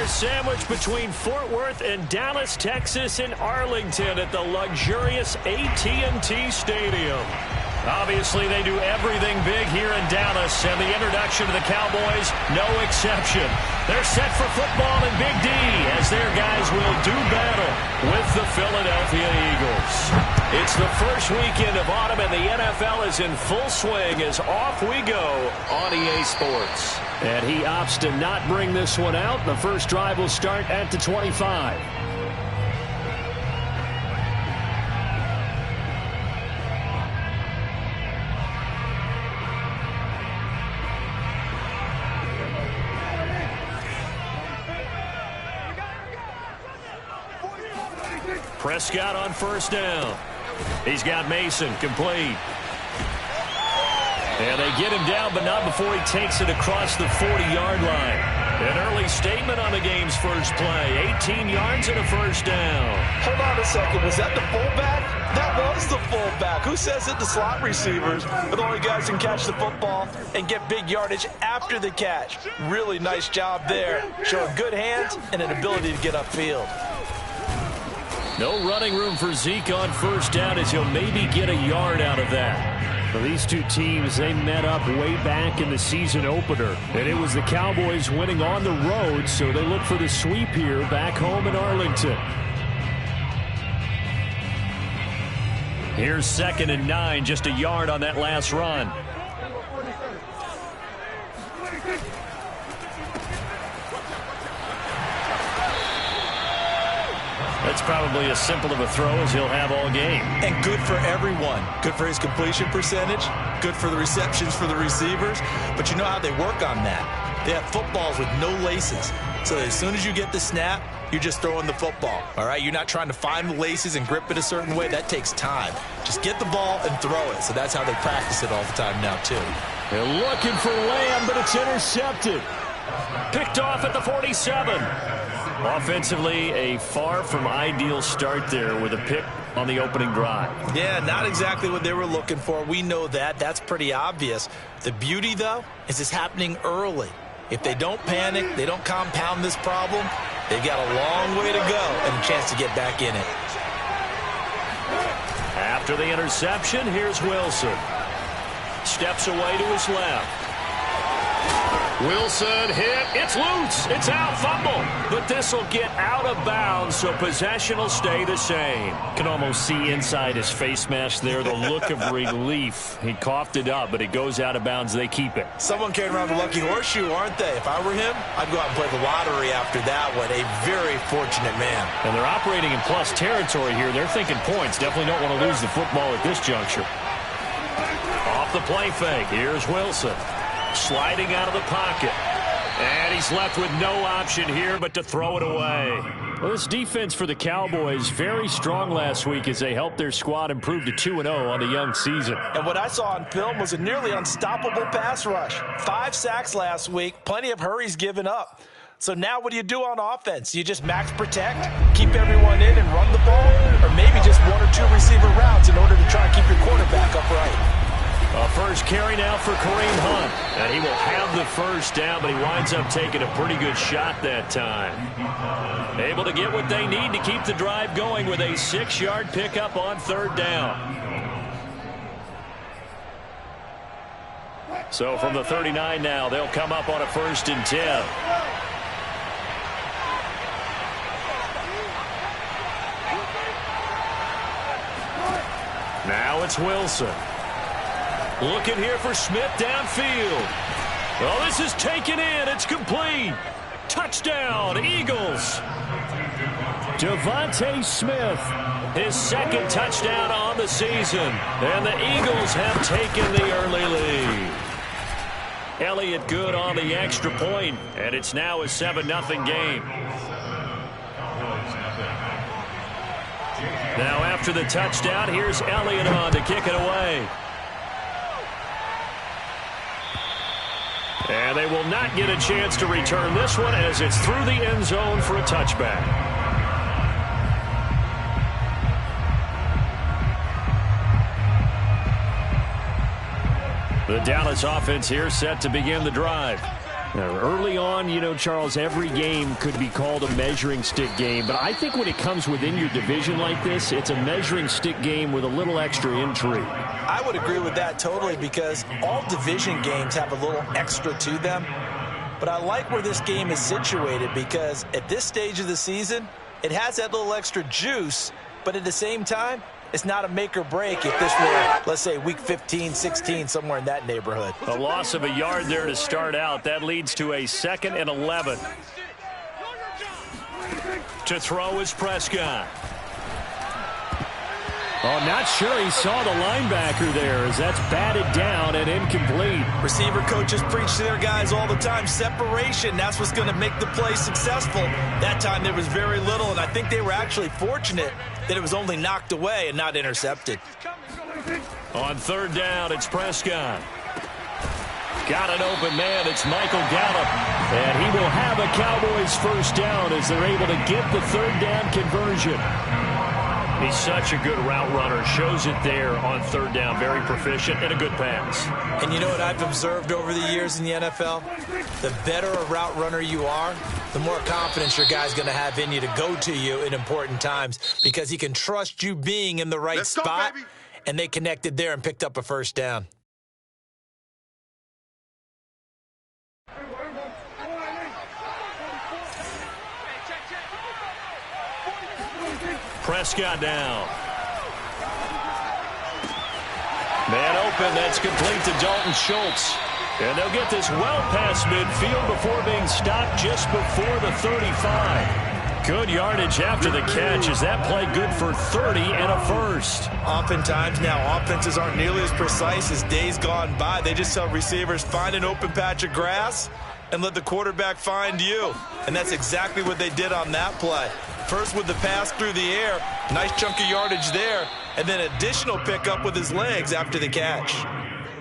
They're sandwiched between Fort Worth and Dallas, Texas, and Arlington at the luxurious AT&T Stadium. Obviously, they do everything big here in Dallas, and the introduction to the Cowboys, no exception. They're set for football in Big D as their guys will do battle with the Philadelphia Eagles. It's the first weekend of autumn, and the NFL is in full swing as off we go on EA Sports. And he opts to not bring this one out. The first drive will start at the 25. Prescott on first down. He's got Mason complete. And they get him down, but not before he takes it across the 40-yard line. An early statement on the game's first play. 18 yards and a first down. Hold on a second. Was that the fullback? That was the fullback. Who says it? The slot receivers are the only guys who can catch the football and get big yardage after the catch. Really nice job there. Showing good hands and an ability to get upfield. No running room for Zeke on first down as he'll maybe get a yard out of that. Well, these two teams, they met up way back in the season opener. And it was the Cowboys winning on the road, so they look for the sweep here back home in Arlington. Here's 2nd and 9, just a yard on that last run. That's probably as simple of a throw as he'll have all game. And good for everyone. Good for his completion percentage. Good for the receptions for the receivers. But you know how they work on that. They have footballs with no laces. So as soon as you get the snap, you're just throwing the football. All right? You're not trying to find the laces and grip it a certain way. That takes time. Just get the ball and throw it. So that's how they practice it all the time now, too. They're looking for Lamb, but it's intercepted. Picked off at the 47. Offensively, a far from ideal start there with a pick on the opening drive. Yeah, not exactly what they were looking for. We know that. That's pretty obvious. The beauty, though, is it's happening early. If they don't panic, they don't compound this problem, they've got a long way to go and a chance to get back in it. After the interception, here's Wilson. Steps away to his left. Wilson hit. It's loose. It's out. Fumble. But this will get out of bounds, so possession will stay the same. Can almost see inside his face mask there the look of relief. He coughed it up, but it goes out of bounds. They keep it. Someone carrying around the lucky horseshoe, aren't they? If I were him, I'd go out and play the lottery after that one. A very fortunate man. And they're operating in plus territory here. They're thinking points. Definitely don't want to lose the football at this juncture. Off the play fake. Here's Wilson. Sliding out of the pocket. And he's left with no option here but to throw it away. Well, this defense for the Cowboys, very strong last week as they helped their squad improve to 2-0 on the young season. And what I saw on film was a nearly unstoppable pass rush. 5 sacks last week, plenty of hurries given up. So now what do you do on offense? You just max protect, keep everyone in and run the ball? Or maybe just 1 or 2 receiver routes in order to try and keep your quarterback upright? A first carry now for Kareem Hunt. And he will have the first down, but he winds up taking a pretty good shot that time. Able to get what they need to keep the drive going with a 6-yard pickup on 3rd down. So from the 39 now, they'll come up on a 1st and 10. Now it's Wilson. Looking here for Smith downfield. Well, this is taken in. It's complete. Touchdown, Eagles. Devontae Smith, his 2nd touchdown on the season. And the Eagles have taken the early lead. Elliott good on the extra point, and it's now a 7-0 game. Now after the touchdown, here's Elliott on to kick it away. And they will not get a chance to return this one as it's through the end zone for a touchback. The Dallas offense here set to begin the drive. Now, early on, you know, Charles, every game could be called a measuring stick game. But I think when it comes within your division like this, it's a measuring stick game with a little extra intrigue. I would agree with that totally because all division games have a little extra to them. But I like where this game is situated because at this stage of the season, it has that little extra juice. But at the same time, it's not a make or break if this were, let's say, week 15, 16, somewhere in that neighborhood. A loss of a yard there to start out. That leads to a 2nd and 11. To throw is Prescott. Oh, not sure he saw the linebacker there as that's batted down and incomplete. Receiver coaches preach to their guys all the time. Separation, that's what's going to make the play successful. That time there was very little, and I think they were actually fortunate that it was only knocked away and not intercepted. On 3rd down, it's Prescott. Got an open man. It's Michael Gallup. And he will have a Cowboys 1st down as they're able to get the 3rd down conversion. He's such a good route runner. Shows it there on 3rd down. Very proficient and a good pass. And you know what I've observed over the years in the NFL? The better a route runner you are, the more confidence your guy's going to have in you to go to you in important times because he can trust you being in the right spot. And they connected there and picked up a 1st down. Prescott down. Man open. That's complete to Dalton Schultz. And they'll get this well past midfield before being stopped just before the 35. Good yardage after the catch. Is that play good for 30 and a 1st? Oftentimes now, offenses aren't nearly as precise as days gone by. They just tell receivers, find an open patch of grass and let the quarterback find you. And that's exactly what they did on that play. First with the pass through the air, nice chunk of yardage there, and then additional pickup with his legs after the catch.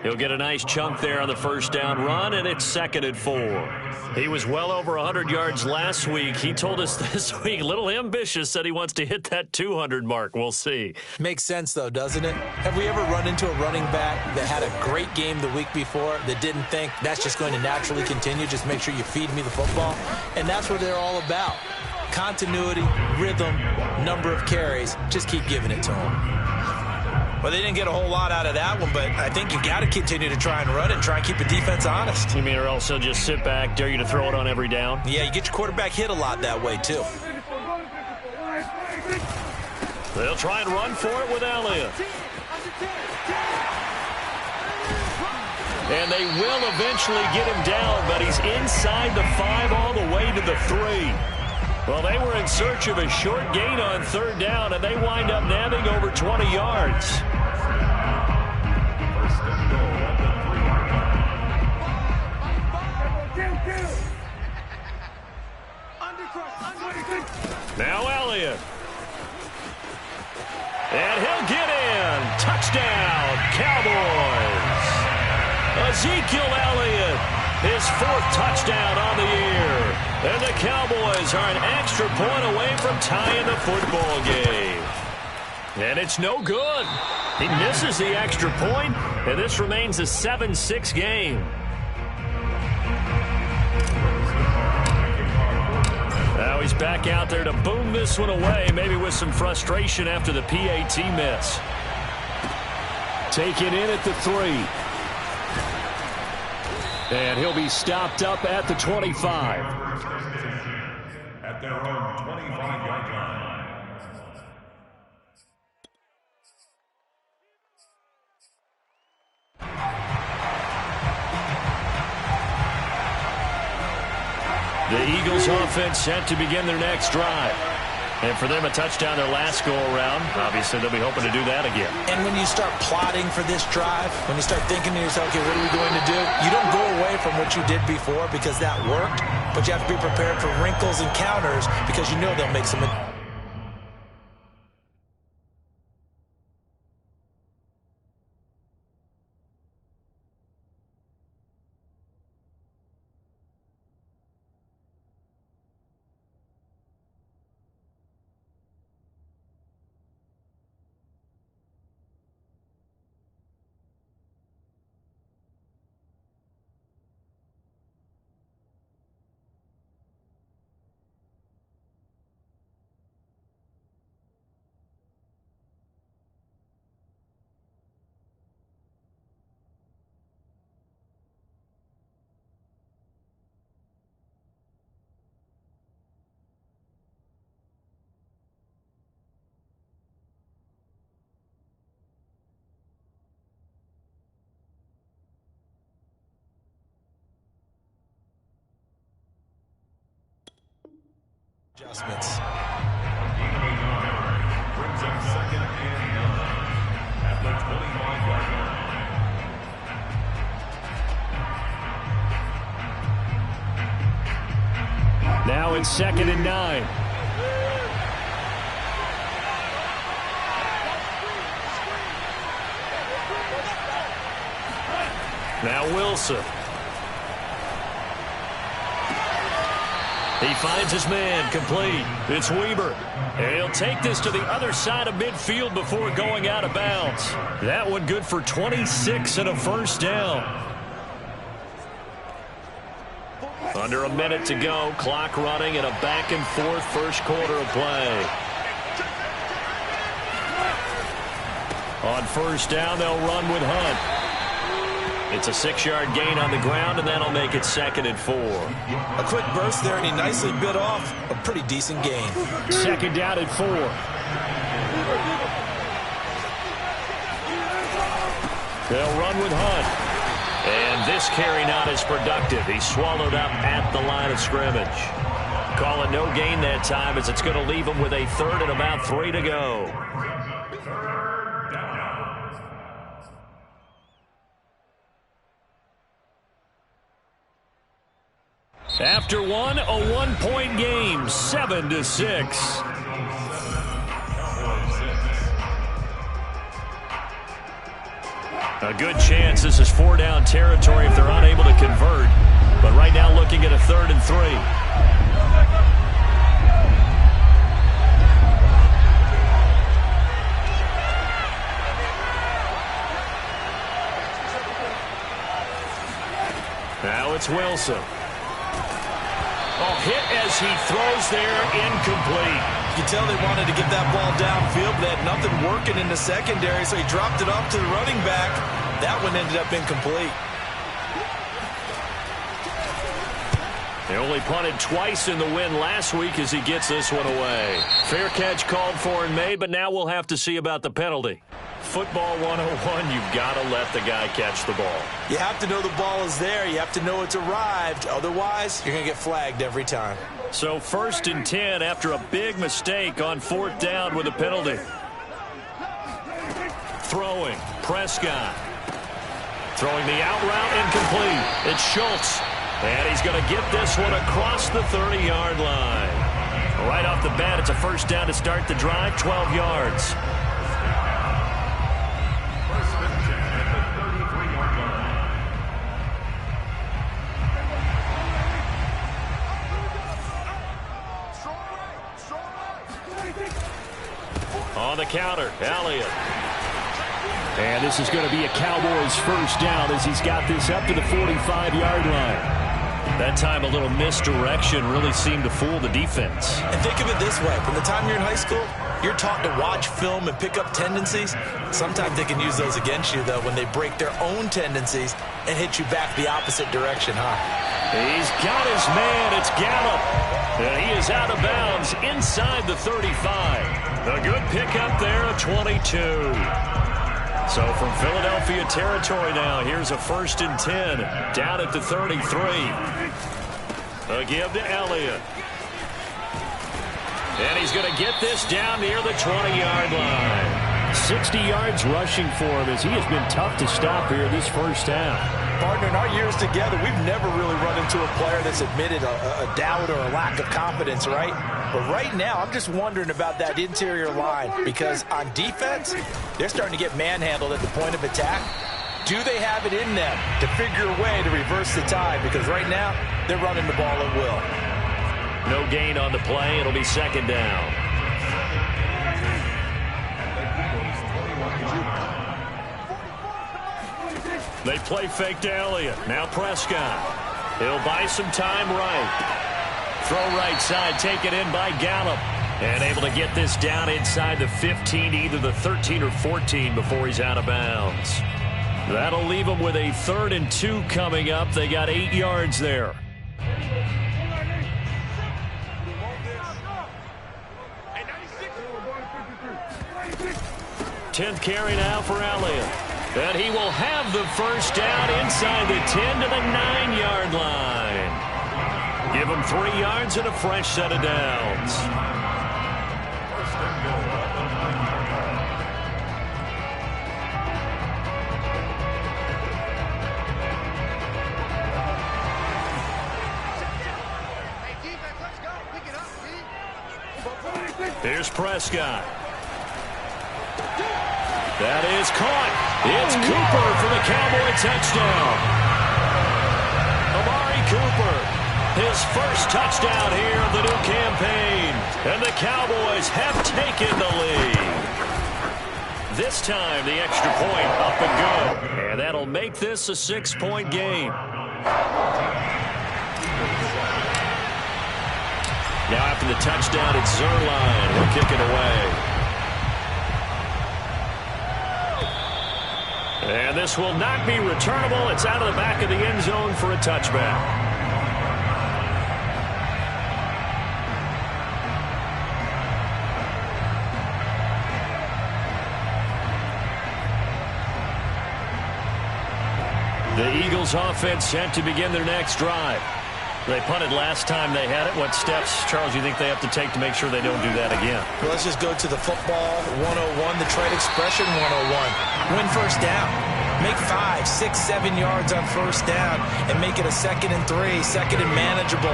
He'll get a nice chunk there on the 1st down run, and it's 2nd and 4. He was well over 100 yards last week. He told us this week, a little ambitious, said he wants to hit that 200 mark. We'll see. Makes sense, though, doesn't it? Have we ever run into a running back that had a great game the week before that didn't think that's just going to naturally continue, just make sure you feed me the football? And that's what they're all about. Continuity, rhythm, number of carries. Just keep giving it to them. Well, they didn't get a whole lot out of that one, but I think you got to continue to try and run and try and keep the defense honest. You mean or also just sit back, dare you to throw it on every down? Yeah, you get your quarterback hit a lot that way, too. They'll try and run for it with Elliott. And they will eventually get him down, but he's inside the 5 all the way to the 3. Well, they were in search of a short gain on 3rd down, and they wind up nabbing over 20 yards. Now Elliott. And he'll get in. Touchdown, Cowboys. Ezekiel Elliott, his 4th touchdown on the year. And the Cowboys are an extra point away from tying the football game. And it's no good. He misses the extra point, and this remains a 7-6 game. Now he's back out there to boom this one away, maybe with some frustration after the PAT miss. Taken in at the 3. And he'll be stopped up at the 25. At their own 25-yard line. The Eagles offense set to begin their next drive. And for them, a touchdown their last go-around. Obviously, they'll be hoping to do that again. And when you start plotting for this drive, when you start thinking to yourself, okay, what are we going to do? You don't go away from what you did before because that worked, but you have to be prepared for wrinkles and counters because you know they'll make some... Adjustments. Brings up second and 9 at the 25-yard line. Now it's second and 9. Now Wilson. He finds his man, complete. It's Weber. And he'll take this to the other side of midfield before going out of bounds. That one good for 26 and a first down. Under a minute to go, clock running in a back-and-forth first quarter of play. On first down, they'll run with Hunt. It's a 6-yard gain on the ground, and that'll make it second and 4. A quick burst there, and he nicely bit off a pretty decent gain. Second down at 4. They'll run with Hunt. And this carry not as productive. He's swallowed up at the line of scrimmage. Call it no gain that time, as it's going to leave him with a third and about 3 to go. After one, a 1-point game, 7-6. A good chance this is 4-down territory if they're unable to convert. But right now looking at a 3rd and 3. Now it's Wilson. Oh, hit as he throws there, incomplete. You can tell they wanted to get that ball downfield, but they had nothing working in the secondary, so he dropped it off to the running back. That one ended up incomplete. They only punted twice in the win last week as he gets this one away. Fair catch called for and made, but now we'll have to see about the penalty. Football 101, you've got to let the guy catch the ball. You have to know the ball is there. You have to know it's arrived. Otherwise, you're going to get flagged every time. So 1st and 10 after a big mistake on 4th down with a penalty. Throwing, Prescott. Throwing the out route, incomplete. It's Schultz. And he's going to get this one across the 30-yard line. Right off the bat, it's a first down to start the drive, 12 yards. On the counter, Elliott. And this is going to be a Cowboys first down as he's got this up to the 45-yard line. That time a little misdirection really seemed to fool the defense. And think of it this way. From the time you're in high school, you're taught to watch film and pick up tendencies. Sometimes they can use those against you, though, when they break their own tendencies and hit you back the opposite direction, huh? He's got his man. It's Gallup. And he is out of bounds inside the 35. A good pickup there at 22. So from Philadelphia territory now, here's a 1st and 10 down at the 33. A give to Elliott. And he's going to get this down near the 20-yard line. 60 yards rushing for him as he has been tough to stop here this first half. Partner, in our years together, we've never really run into a player that's admitted a doubt or a lack of confidence, right? But right now, I'm just wondering about that interior line because on defense, they're starting to get manhandled at the point of attack. Do they have it in them to figure a way to reverse the tide? Because right now, they're running the ball at will. No gain on the play. It'll be second down. They play fake to Elliott. Now Prescott. He'll buy some time right. Throw right side, taken in by Gallup. And able to get this down inside the 15, either the 13 or 14 before he's out of bounds. That'll leave him with a 3rd and 2 coming up. They got 8 yards there. 10th carry now for Elliott. And he will have the first down inside the 10 to the 9-yard line. Give him 3 yards and a fresh set of downs. First and goal at the 9-yard line. Here's Prescott. That is caught. It's Cooper for the Cowboy touchdown. Amari Cooper, his first touchdown here of the new campaign. And the Cowboys have taken the lead. This time the extra point up and go. And that'll make this a 6-point game. Now after the touchdown, it's Zerline. We'll kick it away. And this will not be returnable. It's out of the back of the end zone for a touchback. The Eagles offense set to begin their next drive. They punted last time they had it. What steps, Charles, do you think they have to take to make sure they don't do that again? Well, let's just go to the football 101, the trade expression 101. Win first down. Make 5, 6, 7 yards on first down and make it a 2nd and 3, 2nd and manageable.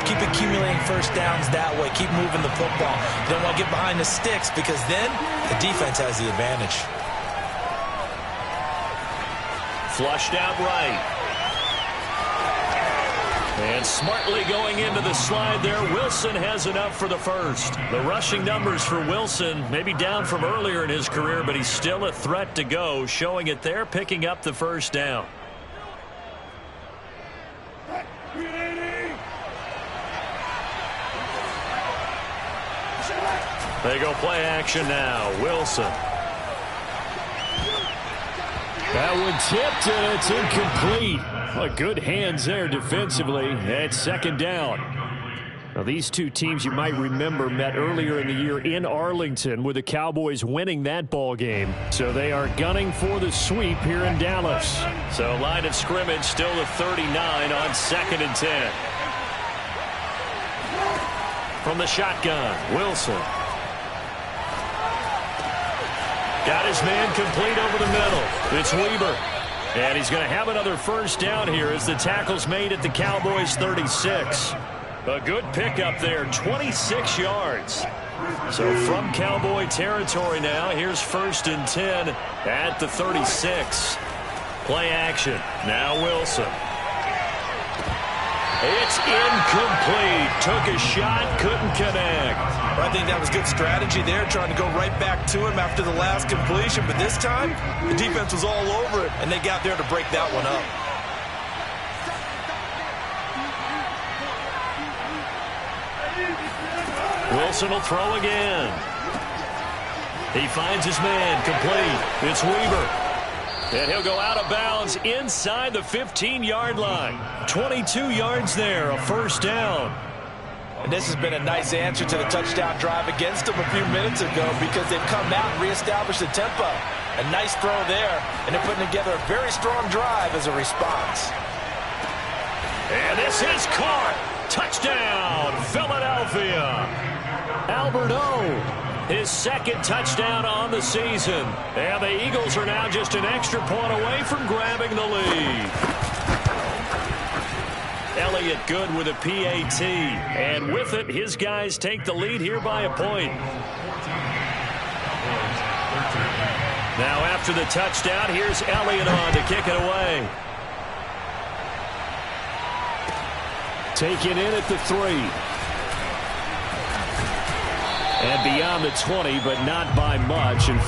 Keep accumulating first downs that way. Keep moving the football. You don't want to get behind the sticks because then the defense has the advantage. Flushed out right. And smartly going into the slide there, Wilson has enough for the first. The rushing numbers for Wilson may be down from earlier in his career, but he's still a threat to go, showing it there, picking up the first down. They go play action now. Wilson. That one tipped, and it's incomplete. Well, good hands there defensively at 2nd down. Now, these two teams you might remember met earlier in the year in Arlington with the Cowboys winning that ball game. So they are gunning for the sweep here in Dallas. So line of scrimmage still the 39 on 2nd and 10. From the shotgun, Wilson. Got his man complete over the middle. It's Weber. And he's going to have another first down here as the tackle's made at the Cowboys 36. A good pickup there, 26 yards. So from Cowboy territory now, here's 1st and 10 at the 36. Play action. Now Wilson. It's incomplete. Took a shot, couldn't connect. I think that was good strategy there, trying to go right back to him after the last completion. But this time, the defense was all over it, and they got there to break that one up. Wilson will throw again. He finds his man complete. It's Weber. And he'll go out of bounds inside the 15-yard line. 22 yards there, a first down. And this has been a nice answer to the touchdown drive against them a few minutes ago because they've come out and reestablished the tempo. A nice throw there, and they're putting together a very strong drive as a response. And this is caught. Touchdown, Philadelphia. Albert O, his 2nd touchdown on the season. And the Eagles are now just an extra point away from grabbing the lead. Elliott good with a PAT. And with it, his guys take the lead here by a point. Now after the touchdown, here's Elliott on to kick it away. Taken in at the 3. And beyond the 20, but not by much. In fact,